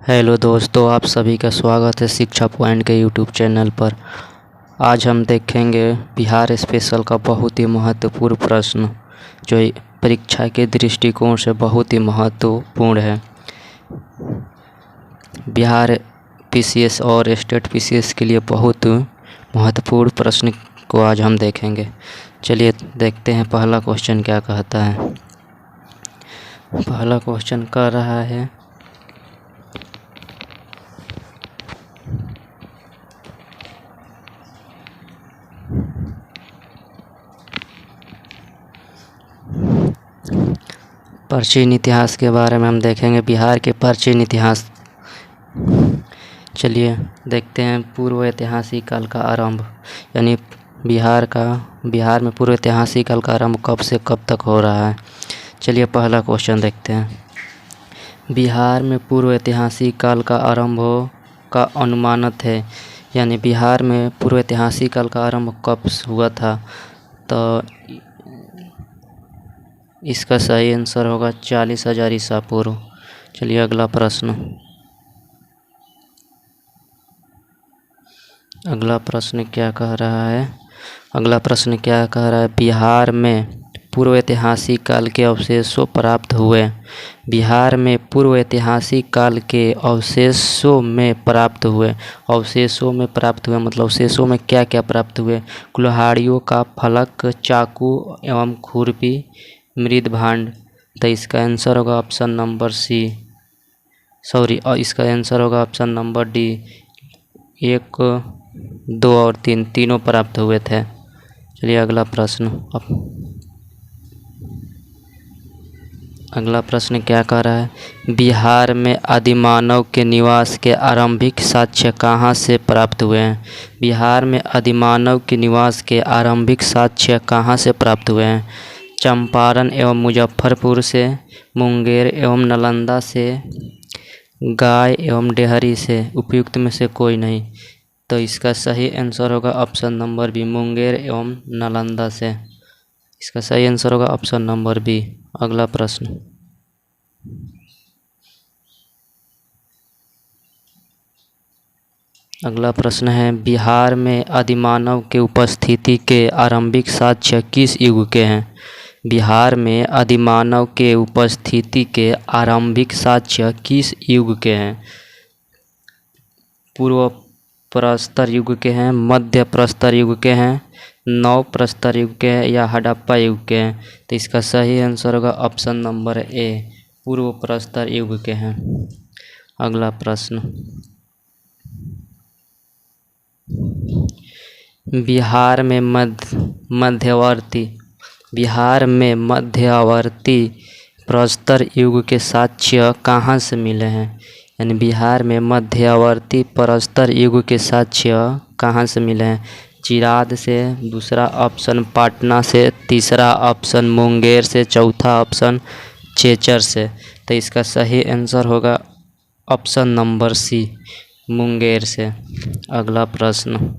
Hello दोस्तों, आप सभी का स्वागत है शिक्षा पॉइंट के यूट्यूब चैनल पर। आज हम देखेंगे बिहार स्पेशल का बहुत ही महत्वपूर्ण प्रश्न जो परीक्षा के दृष्टिकोण से बहुत ही महत्वपूर्ण है। बिहार पीसीएस और स्टेट पीसीएस के लिए बहुत महत्वपूर्ण प्रश्न को आज हम देखेंगे। चलिए देखते हैं पहला क्वेश्चन क्या कहता है। पहला क्वेश्चन कर रहा है प्राचीन इतिहास के बारे में। हम देखेंगे बिहार के प्राचीन इतिहास। चलिए देखते हैं पूर्व ऐतिहासिक काल का आरंभ, यानी बिहार में पूर्व ऐतिहासिक काल का आरंभ कब से कब तक हो रहा है। चलिए पहला क्वेश्चन देखते हैं। बिहार में पूर्व ऐतिहासिक काल का आरंभ का अनुमानित है, यानी बिहार में पूर्व ऐतिहासिक काल का आरंभ कब हुआ था, तो इसका सही आंसर होगा 40,000 ईसा पूर्व। चलिए अगला प्रश्न क्या कह रहा है। बिहार में पूर्व ऐतिहासिक काल के अवशेषों प्राप्त हुए। बिहार में पूर्व ऐतिहासिक काल के अवशेषों में प्राप्त हुए मतलब अवशेषों में क्या क्या प्राप्त हुए। कुल्हाड़ियों का फलक, चाकू एवं खुरपी, मृद भांड। तो इसका आंसर होगा ऑप्शन नंबर सी, इसका आंसर होगा ऑप्शन नंबर डी। 1, 2 और 3 तीनों प्राप्त हुए थे। चलिए अगला प्रश्न क्या कह रहा है। बिहार में आदिमानव के निवास के आरंभिक साक्ष्य कहाँ से प्राप्त हुए हैं। बिहार में आदिमानव के निवास के आरंभिक साक्ष्य कहाँ से प्राप्त हुए हैं। चंपारण एवं मुजफ्फरपुर से, मुंगेर एवं नालंदा से, गाय एवं डेहरी से। उपयुक्त में से कोई नहीं। तो इसका सही आंसर होगा ऑप्शन नंबर बी, मुंगेर एवं नालंदा से। इसका सही आंसर होगा ऑप्शन नंबर बी। अगला प्रश्न है। बिहार में आदिमानव के उपस्थिति के आरंभिक साक्ष्य किस युग के हैं। बिहार में आदिमानव के उपस्थिति के आरंभिक साक्ष्य किस युग के हैं। पूर्व प्रस्तर युग के हैं, मध्य प्रस्तर युग के हैं, नव प्रस्तर युग के हैं या हड़प्पा युग के हैं। तो इसका सही आंसर होगा ऑप्शन नंबर ए, पूर्व प्रस्तर युग के हैं। अगला प्रश्न। बिहार में मध्यवर्ती प्रस्तर युग के साक्ष्य कहाँ से मिले हैं। यानी बिहार में मध्यवर्ती प्रस्तर युग के साक्ष्य कहाँ से मिले हैं। चिराद से, दूसरा ऑप्शन पटना से, तीसरा ऑप्शन मुंगेर से, चौथा ऑप्शन चेचर से। तो इसका सही आंसर होगा ऑप्शन नंबर सी, मुंगेर से। अगला प्रश्न।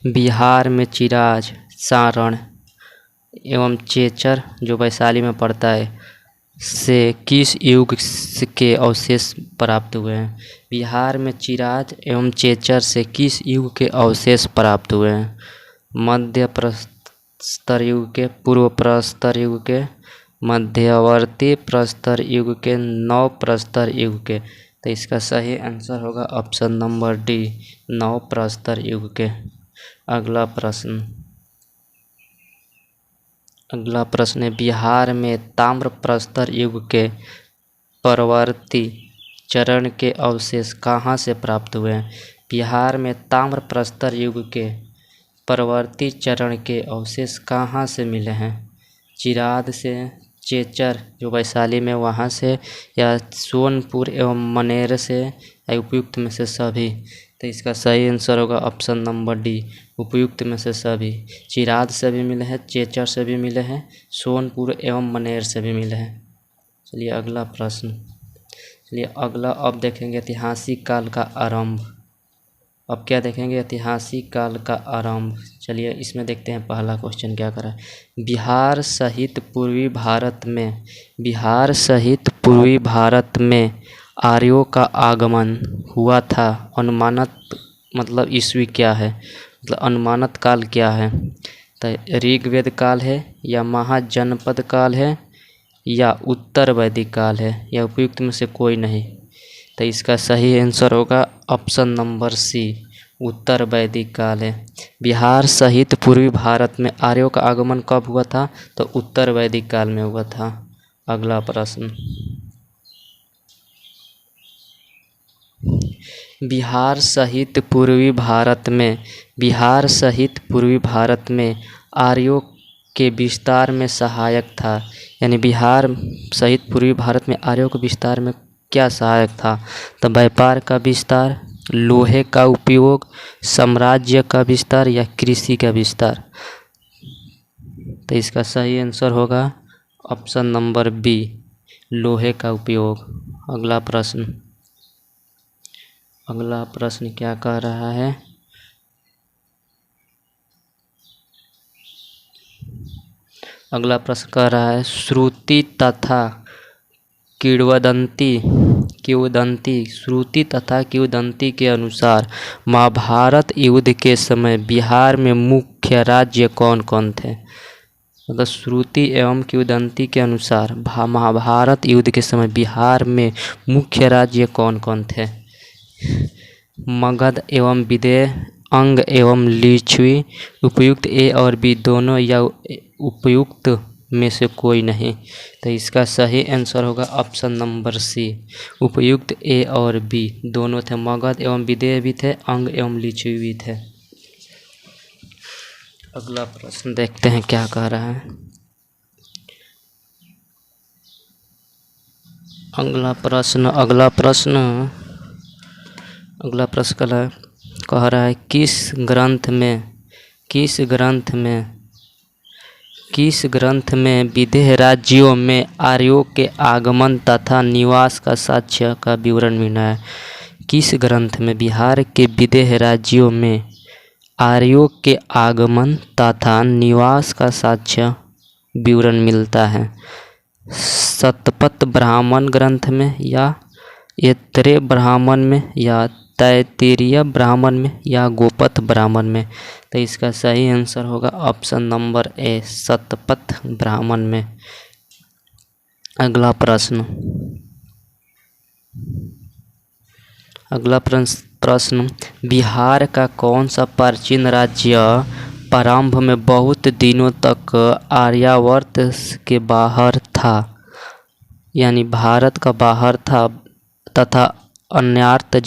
बिहार में चिराज, सारण एवं चेचर जो वैशाली में पड़ता है से किस युग के अवशेष प्राप्त हुए हैं। बिहार में चिराज एवं चेचर से किस युग के अवशेष प्राप्त हुए हैं। मध्य प्रस्तर युग के, पूर्व प्रस्तर युग के, मध्यवर्ती प्रस्तर युग के, नव प्रस्तर युग के। तो इसका सही आंसर होगा ऑप्शन नंबर डी, नव प्रस्तर युग के। अगला प्रश्न है। बिहार में ताम्र प्रस्तर युग के परवर्ती चरण के अवशेष कहाँ से प्राप्त हुए हैं। बिहार में ताम्र प्रस्तर युग के परवर्ती चरण के अवशेष कहाँ से मिले हैं। चिराद से, चेचर जो वैशाली में वहाँ से, या सोनपुर एवं मनेर से, या उपयुक्त में से सभी। तो इसका सही आंसर होगा ऑप्शन नंबर डी, उपयुक्त में से सभी। चिराद से भी मिले हैं, चेचर से भी मिले हैं, सोनपुर एवं मनेर से भी मिले हैं। चलिए अगला अब देखेंगे ऐतिहासिक काल का आरंभ। अब क्या देखेंगे, ऐतिहासिक काल का आरंभ। चलिए इसमें देखते हैं पहला क्वेश्चन क्या करा है। बिहार सहित पूर्वी भारत में आर्यों का आगमन हुआ था। अनुमानित मतलब ईस्वी क्या है, मतलब अनुमानित काल क्या है। तो ऋग्वेद काल है, या महाजनपद काल है, या उत्तर वैदिक काल है, या उपयुक्त में से कोई नहीं। तो इसका सही आंसर होगा ऑप्शन नंबर सी, उत्तर वैदिक काल है। बिहार सहित पूर्वी भारत में आर्यों का आगमन कब हुआ था, तो उत्तर वैदिक काल में हुआ था। अगला प्रश्न, बिहार सहित पूर्वी भारत में आर्यों के विस्तार में सहायक था। यानी बिहार सहित पूर्वी भारत में आर्यों के विस्तार में क्या सहायक था, तो व्यापार का विस्तार, लोहे का उपयोग, साम्राज्य का विस्तार, या कृषि का विस्तार। तो इसका सही आंसर होगा ऑप्शन नंबर बी, लोहे का उपयोग। अगला प्रश्न क्या कह रहा है। अगला प्रश्न कह रहा है, श्रुति तथा किंवदंती के अनुसार महाभारत युद्ध के समय बिहार में मुख्य राज्य कौन कौन थे। मतलब श्रुति एवं किंवदंती के अनुसार महाभारत युद्ध के समय बिहार में मुख्य राज्य कौन कौन थे। मगध एवं विदेह, अंग एवं लिच्छवी, उपयुक्त ए और बी दोनों, या उपयुक्त में से कोई नहीं। तो इसका सही आंसर होगा ऑप्शन नंबर सी, उपयुक्त ए और बी दोनों थे। मगध एवं विदेह भी थे, अंग एवं लिच्छवी भी थे। अगला प्रश्न देखते हैं क्या कह रहा है। अगला प्रश्न कह रहा है, किस ग्रंथ में विदेह राज्यों में आर्यों के आगमन तथा निवास का साक्ष्य का विवरण मिला है। किस ग्रंथ में बिहार के विदेह राज्यों में आर्यों के आगमन तथा निवास का साक्ष्य विवरण मिलता है। शतपथ ब्राह्मण ग्रंथ में, या ऐतरेय ब्राह्मण में, या तैत्तिरीय ब्राह्मण में, या गोपथ ब्राह्मण में। तो इसका सही आंसर होगा option number A, Shatapatha Brahmana में। अगला प्रश्न, बिहार का कौन सा प्राचीन राज्य प्रारंभ में बहुत दिनों तक आर्यावर्त के बाहर था, यानी भारत का बाहर था, तथा अन्यार्य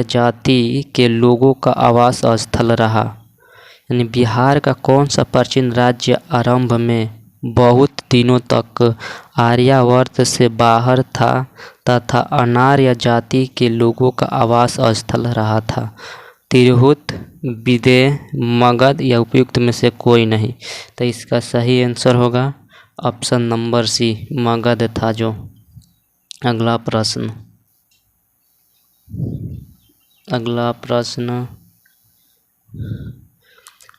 जाति के लोगों का आवास स्थल रहा। यानी बिहार का कौन सा प्राचीन राज्य आरंभ में बहुत दिनों तक आर्यावर्त से बाहर था तथा अनार्य जाति के लोगों का आवास स्थल रहा था। तिरहुत, विदेह, मगध, या उपयुक्त में से कोई नहीं। तो इसका सही आंसर होगा ऑप्शन नंबर सी, मगध था जो। अगला प्रश्न,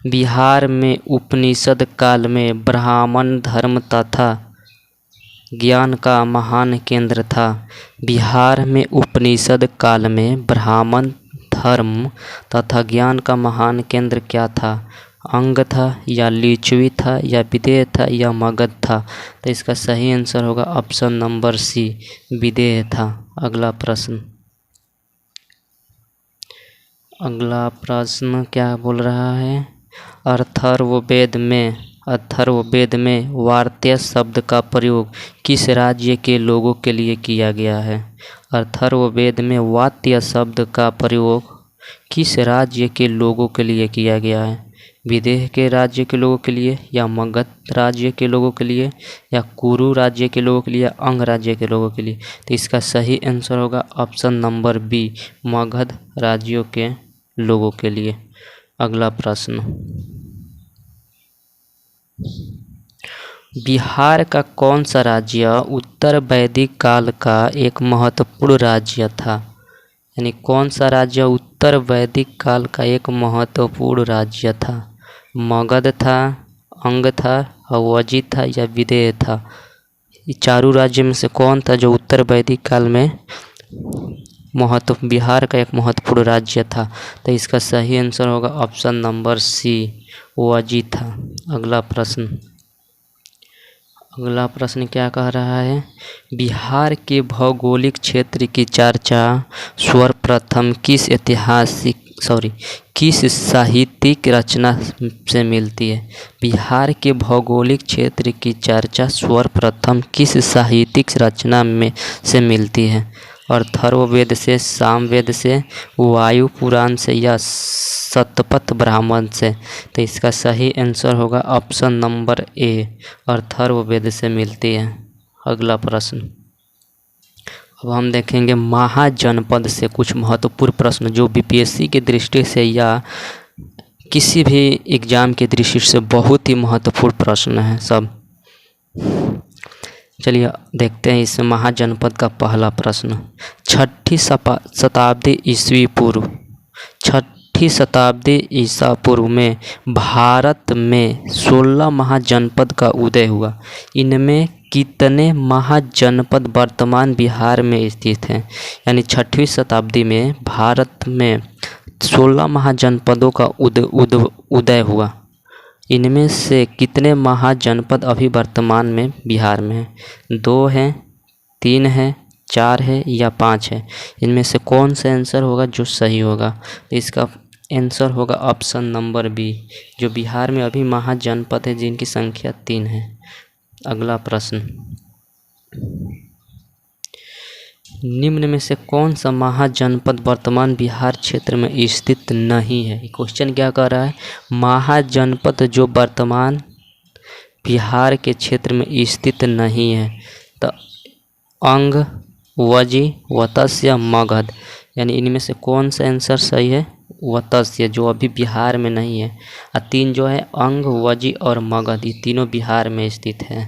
बिहार में उपनिषद काल में ब्राह्मण धर्म तथा ज्ञान का महान केंद्र था। बिहार में उपनिषद काल में ब्राह्मण धर्म तथा ज्ञान का महान केंद्र क्या था। अंग था, या लिच्छवी था, या विदेह था, या मगध था। तो इसका सही आंसर होगा ऑप्शन नंबर सी, विदेह था। अगला प्रश्न क्या बोल रहा है। अथर्ववेद में वार्त्य शब्द का प्रयोग किस राज्य के लोगों के लिए किया गया है। अथर्ववेद में वार्त्य शब्द का प्रयोग किस राज्य के लोगों के लिए किया गया है। विदेह के राज्य के लोगों के लिए, या मगध राज्य के लोगों के लिए, या कुरु राज्य के लोगों के लिए, या अंग राज्य के लोगों के लिए। तो इसका सही आंसर होगा ऑप्शन नंबर बी, मगध राज्यों के लोगों के लिए। अगला प्रश्न, बिहार का कौन सा राज्य उत्तर वैदिक काल का एक महत्वपूर्ण राज्य था। यानी कौन सा राज्य उत्तर वैदिक काल का एक महत्वपूर्ण राज्य था? मगध था, अंग था, अवधी था या विदेह था? ये चारों राज्य में से कौन था जो उत्तर वैदिक काल में बिहार का एक महत्वपूर्ण राज्य था? तो इसका सही आंसर होगा ऑप्शन नंबर सी, अवधी था। अगला प्रश्न क्या कह रहा है? बिहार के भौगोलिक क्षेत्र की चर्चा सर्वप्रथम किस साहित्यिक रचना से मिलती है? बिहार के भौगोलिक क्षेत्र की चर्चा सर्वप्रथम किस साहित्यिक रचना में से मिलती है? अथर्ववेद से, सामवेद से, वायु पुराण से या शतपथ ब्राह्मण से? तो इसका सही आंसर होगा ऑप्शन नंबर ए, अथर्ववेद से मिलती है। अगला प्रश्न, अब हम देखेंगे महाजनपद से कुछ महत्वपूर्ण प्रश्न जो बीपीएससी की दृष्टि से या किसी भी एग्जाम की दृष्टि से बहुत ही महत्वपूर्ण प्रश्न है सब। चलिए देखते हैं इस महाजनपद का पहला प्रश्न। छठी शताब्दी ईसा पूर्व में भारत में 16 महाजनपद का उदय हुआ। इनमें कितने महाजनपद वर्तमान बिहार में स्थित हैं? यानी 6वीं शताब्दी में भारत में 16 महाजनपदों का उदय हुआ। इनमें से कितने महाजनपद अभी वर्तमान में बिहार में हैं? 2 हैं, 3 हैं, 4 है या 5 है? इनमें से कौन सा आंसर होगा जो सही होगा? तो इसका आंसर होगा ऑप्शन नंबर बी, जो बिहार में अभी महाजनपद है जिनकी संख्या 3 है। अगला प्रश्न, निम्न में से कौन सा महाजनपद वर्तमान बिहार क्षेत्र में स्थित नहीं है? क्वेश्चन क्या कर रहा है? महाजनपद जो वर्तमान बिहार के क्षेत्र में स्थित नहीं है। तो अंग, वजी, वत्स्य, मगध, यानी इनमें से कौन सा आंसर सही है? वत्स्य, जो अभी बिहार में नहीं है। 3 जो है अंग, वजी और मगध, ये तीनों बिहार में स्थित है।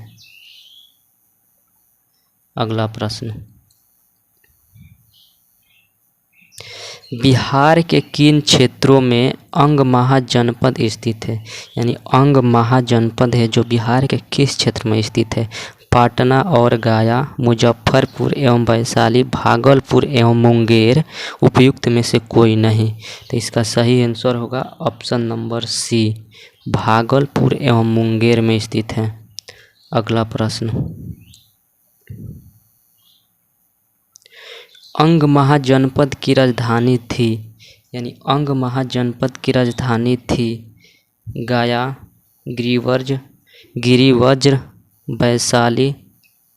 अगला प्रश्न, बिहार के किन क्षेत्रों में अंग महाजनपद स्थित है? यानी अंग महाजनपद है जो बिहार के किस क्षेत्र में स्थित है? पटना और गया, मुजफ्फरपुर एवं वैशाली, भागलपुर एवं मुंगेर, उपयुक्त में से कोई नहीं। तो इसका सही आंसर होगा ऑप्शन नंबर सी, भागलपुर एवं मुंगेर में स्थित है। अगला प्रश्न, अंग महाजनपद की राजधानी थी, यानी अंग महाजनपद की राजधानी थी गया, गिरिवज्र, वैशाली,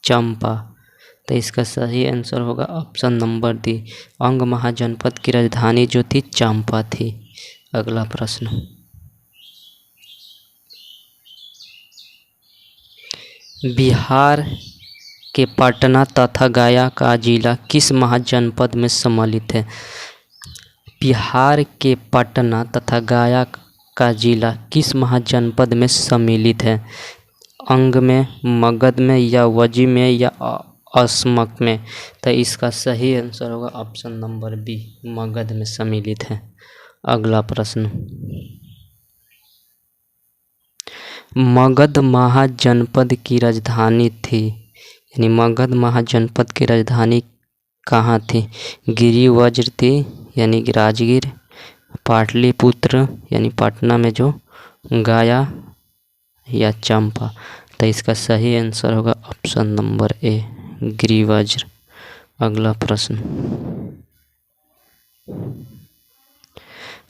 चंपा। तो इसका सही आंसर होगा ऑप्शन नंबर डी, अंग महाजनपद की राजधानी जो थी चंपा थी। अगला प्रश्न, बिहार के पटना तथा गया का जिला किस महाजनपद में सम्मिलित है? बिहार के पटना तथा गया का जिला किस महाजनपद में सम्मिलित है? अंग में, मगध में या वजी में या असमक में? तो इसका सही आंसर होगा ऑप्शन नंबर बी, मगध में सम्मिलित है। अगला प्रश्न, मगध महाजनपद की राजधानी थी, यानी मगध महाजनपद की राजधानी कहाँ थी? गिरिवज्र थी यानी राजगीर, पाटलिपुत्र यानी पटना में जो, गया या चंपा? तो इसका सही आंसर होगा ऑप्शन नंबर ए, गिरिवज्र। अगला प्रश्न,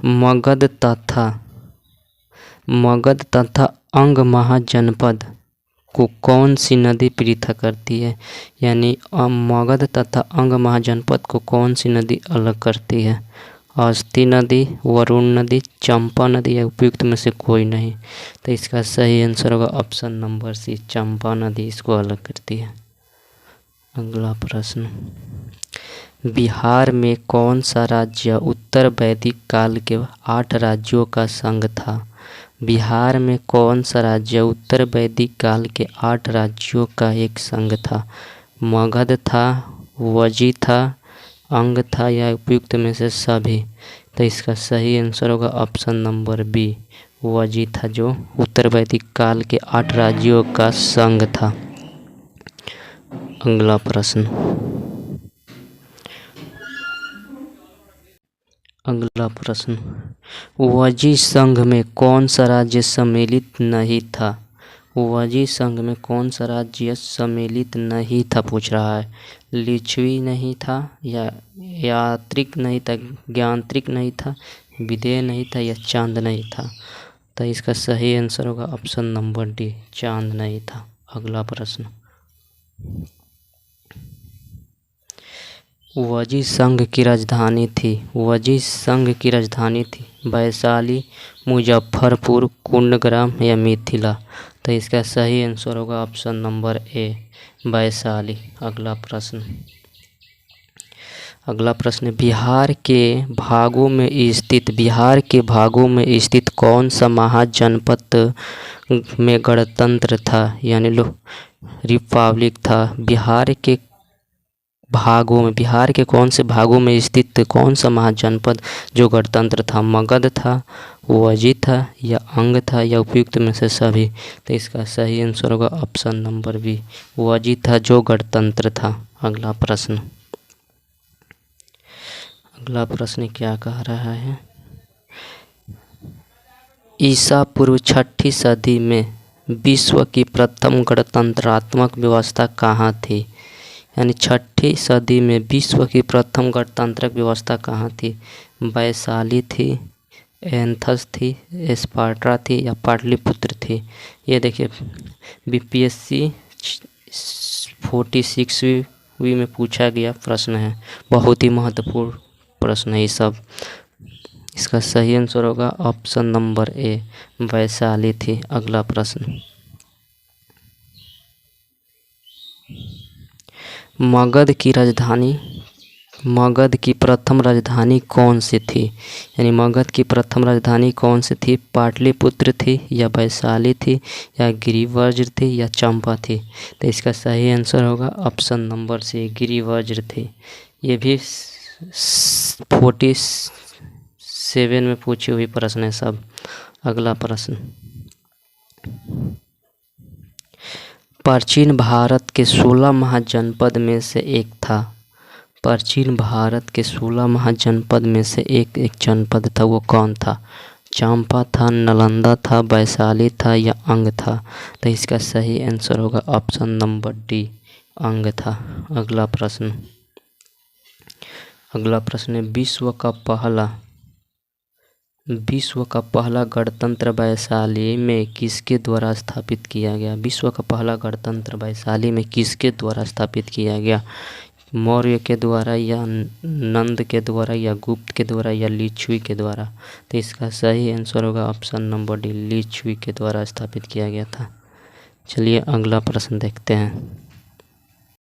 मगध तथा अंग महाजनपद को कौन सी नदी पृथक करती है? यानी मगध तथा अंग महाजनपद को कौन सी नदी अलग करती है? अस्ती नदी, वरुण नदी, चंपा नदी या उपयुक्त में से कोई नहीं? तो इसका सही आंसर होगा ऑप्शन नंबर सी, चंपा नदी इसको अलग करती है। अगला प्रश्न, बिहार में कौन सा राज्य उत्तर वैदिक काल के 8 राज्यों का संघ था? बिहार में कौन सा राज्य उत्तर वैदिक काल के 8 राज्यों का एक संघ था? मगध था, वजी था, अंग था या उपयुक्त में से सभी। तो इसका सही आंसर होगा ऑप्शन नंबर बी, वजी था, जो उत्तर वैदिक काल के 8 राज्यों का संघ था। अगला प्रश्न। अगला प्रश्न, वजी संघ में कौन सा राज्य सम्मिलित नहीं था? वजी संघ में कौन सा राज्य सम्मिलित नहीं था पूछ रहा है। लिच्छवी नहीं था, या यात्रिक नहीं था, ज्ञानत्रिक नहीं था, विदेह नहीं था, या चांद नहीं था। तो इसका सही आंसर होगा ऑप्शन नंबर डी, चांद नहीं था। अगला प्रश्न, वजी संघ की राजधानी थी। वजी संघ की राजधानी थी वैशाली, मुजफ्फरपुर, कुंडग्राम या मिथिला। तो इसका सही आंसर होगा ऑप्शन नंबर ए, वैशाली। अगला प्रश्न। अगला प्रश्न, बिहार के भागों में स्थित कौन सा महाजनपद में गणतंत्र था, यानी रिपब्लिक था? बिहार के कौन से भागों में स्थित कौन सा महाजनपद जो गणतंत्र था? मगध था, वजी था, या अंग था, या उपयुक्त में से सभी। तो इसका सही आंसर होगा ऑप्शन नंबर बी, वजी था, जो गणतंत्र था। अगला प्रश्न। अगला प्रश्न क्या कह रहा है, ईसा पूर्व 6ठी सदी में विश्व की प्रथम गणतंत्रात्मक व्यवस्था कहाँ थी? यानी 6ठी सदी में विश्व की प्रथम गणतंत्रक व्यवस्था कहाँ थी? वैशाली थी, एथेंस थी, स्पार्टा थी, या पाटलिपुत्र थी? ये देखिए बीपीएससी 46वीं में पूछा गया प्रश्न है, बहुत ही महत्वपूर्ण प्रश्न है ये सब। इसका सही आंसर होगा ऑप्शन नंबर ए, वैशाली थी। अगला प्रश्न, मगध की प्रथम राजधानी कौन सी थी? यानी मगध की प्रथम राजधानी कौन सी थी? पाटलिपुत्र थी, या वैशाली थी, या गिरिवज्र थी, या चंपा थी? तो इसका सही आंसर होगा ऑप्शन नंबर सी, गिरिवज्र थी। ये भी 47 में पूछी हुई प्रश्न है सब। अगला प्रश्न, प्राचीन भारत के 16 महाजनपद में से एक था। प्राचीन भारत के 16 महाजनपद में से एक जनपद था, वो कौन था? चंपा था, नालंदा था, वैशाली था, या अंग था? तो इसका सही आंसर होगा ऑप्शन नंबर डी, अंग था। अगला प्रश्न। अगला प्रश्न है, विश्व का पहला गणतंत्र वैशाली में किसके द्वारा स्थापित किया गया? विश्व का पहला गणतंत्र वैशाली में किसके द्वारा स्थापित किया गया? मौर्य के द्वारा, या नंद के द्वारा, या गुप्त के द्वारा, या लिच्छवी के द्वारा? तो इसका सही आंसर होगा ऑप्शन नंबर डी, लिच्छवी के द्वारा स्थापित किया गया था। चलिए अगला प्रश्न देखते हैं।